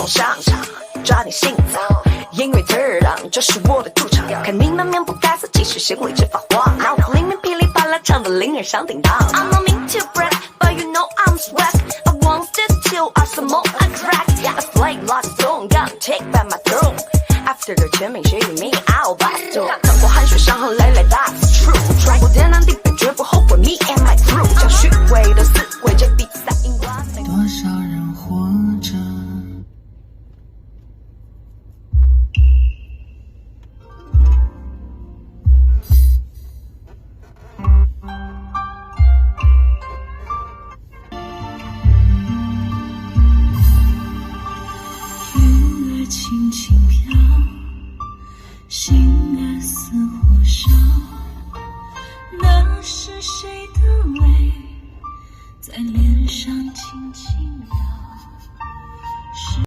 我上场，抓紧心脏，音乐特档，这是我的主场。看你们面不改色，即使心里直发慌，脑子里面噼里啪啦唱得令人响叮当。I'm not mean to brag, but you know I'm swag. I want it till I some more attract. I slay like a stone, gonna take back my throne. After 个全民学语名 I'll back to 看过汗水伤痕累累 That's true 穿过天南地北绝不后悔 Me and my crew 将虚伪的思维这比赛赢完多少人活着云儿轻轻飘心儿似火烧那是谁的泪在脸上轻